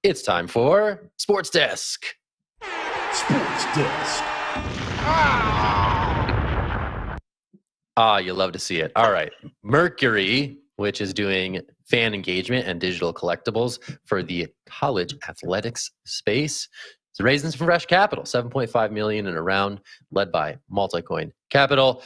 It's time for Sports Desk. Sports Desk. You love to see it. All right. Mercury, which is doing fan engagement and digital collectibles for the college athletics space, is raising some fresh capital, $7.5 million in a round led by Multicoin Capital.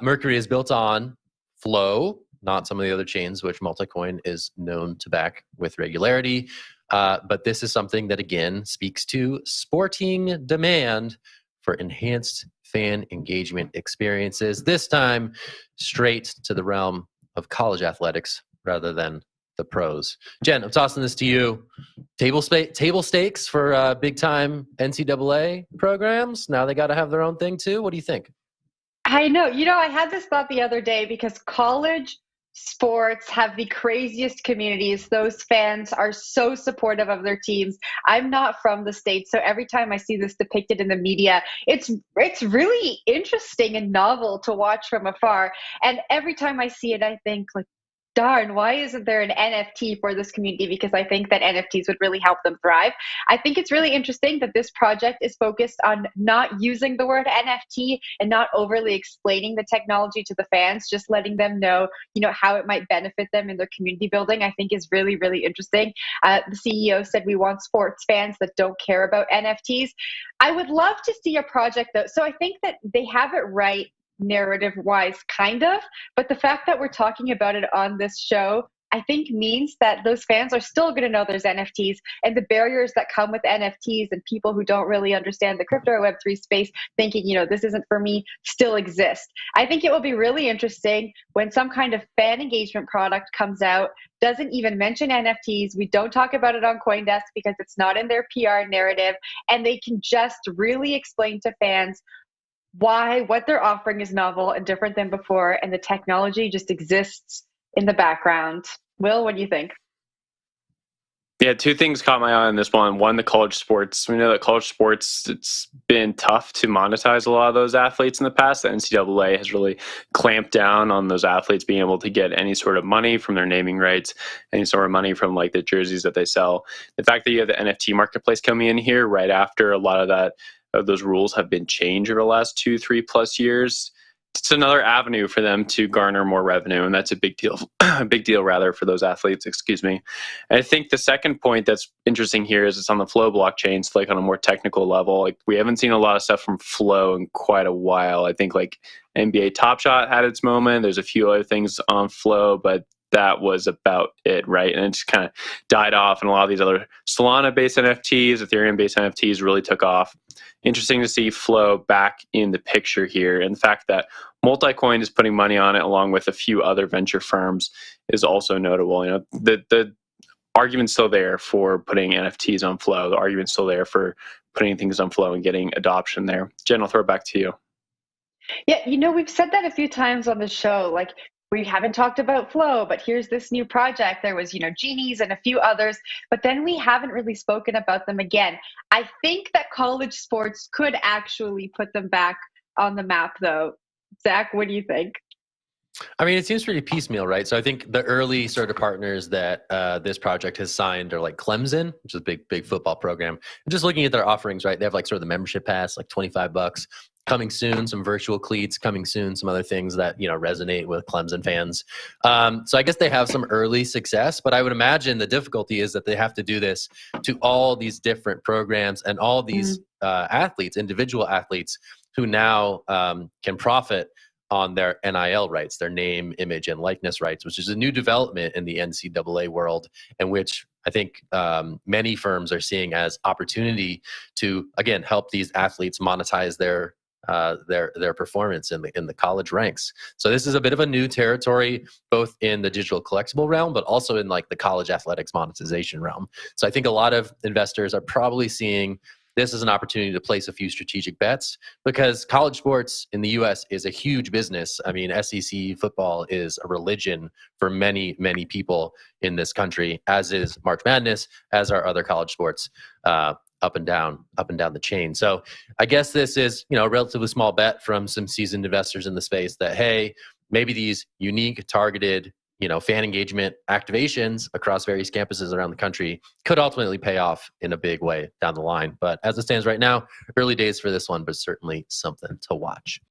Mercury is built on Flow, not some of the other chains, which Multicoin is known to back with regularity. But this is something that, again, speaks to sporting demand for enhanced fan engagement experiences, this time straight to the realm of college athletics rather than the pros. Jen, I'm tossing this to you. Table stakes for big-time NCAA programs. Now they got to have their own thing, too. What do you think? I know. I had this thought the other day because college sports have the craziest communities. Those fans are so supportive of their teams. I'm not from the States, so every time I see this depicted in the media, it's really interesting and novel to watch from afar. And every time I see it, I think, like, darn, why isn't there an NFT for this community? Because I think that NFTs would really help them thrive. I think it's really interesting that this project is focused on not using the word NFT and not overly explaining the technology to the fans, just letting them know, how it might benefit them in their community building, I think is really, really interesting. The CEO said we want sports fans that don't care about NFTs. I would love to see a project though. So I think that they have it right narrative wise, kind of, but the fact that we're talking about it on this show, I think means that those fans are still going to know there's NFTs, and the barriers that come with NFTs and people who don't really understand the crypto Web3 space thinking, this isn't for me, still exist. I think it will be really interesting when some kind of fan engagement product comes out, doesn't even mention NFTs. We don't talk about it on CoinDesk because it's not in their PR narrative, and they can just really explain to fans why what they're offering is novel and different than before, and the technology just exists in the background. Will, what do you think? Yeah, two things caught my eye on this one. One, the college sports. We know that college sports, it's been tough to monetize a lot of those athletes in the past. The NCAA has really clamped down on those athletes being able to get any sort of money from their naming rights, any sort of money from like the jerseys that they sell. The fact that you have the NFT marketplace coming in here right after a lot of those rules have been changed over the last 2-3+ years, it's another avenue for them to garner more revenue, and that's a big deal. A big deal rather for those athletes. Excuse me. And I think the second point that's interesting here is it's on the Flow blockchain, so like on a more technical level. Like we haven't seen a lot of stuff from Flow in quite a while. I think like NBA Top Shot had its moment. There's a few other things on Flow, but that was about it, right? And it just kind of died off, and a lot of these other Solana-based NFTs, Ethereum-based NFTs really took off. Interesting to see Flow back in the picture here, and the fact that Multicoin is putting money on it along with a few other venture firms is also notable. The argument's still there for putting NFTs on Flow. The argument's still there for putting things on Flow and getting adoption there. Jen, I'll throw it back to you. Yeah, we've said that a few times on the show, like, we haven't talked about Flow, but here's this new project. There was, Genies and a few others, but then we haven't really spoken about them again. I think that college sports could actually put them back on the map, though. Zach, what do you think? I mean, it seems pretty piecemeal, right? So I think the early sort of partners that this project has signed are like Clemson, which is a big football program. And just looking at their offerings, right? They have like sort of the membership pass, like $25 coming soon, some virtual cleats coming soon, some other things that, resonate with Clemson fans. So I guess they have some early success, but I would imagine the difficulty is that they have to do this to all these different programs and all these athletes, individual athletes who now can profit on their NIL rights, their name, image, and likeness rights, which is a new development in the NCAA world, and which I think many firms are seeing as opportunity to, again, help these athletes monetize their performance in the college ranks. So this is a bit of a new territory, both in the digital collectible realm, but also in like the college athletics monetization realm. So I think a lot of investors are probably seeing this is an opportunity to place a few strategic bets, because college sports in the US is a huge business. I mean, SEC football is a religion for many, many people in this country, as is March Madness, as are other college sports up and down the chain. So I guess this is, a relatively small bet from some seasoned investors in the space that, hey, maybe these unique, targeted, fan engagement activations across various campuses around the country could ultimately pay off in a big way down the line. But as it stands right now, early days for this one, but certainly something to watch.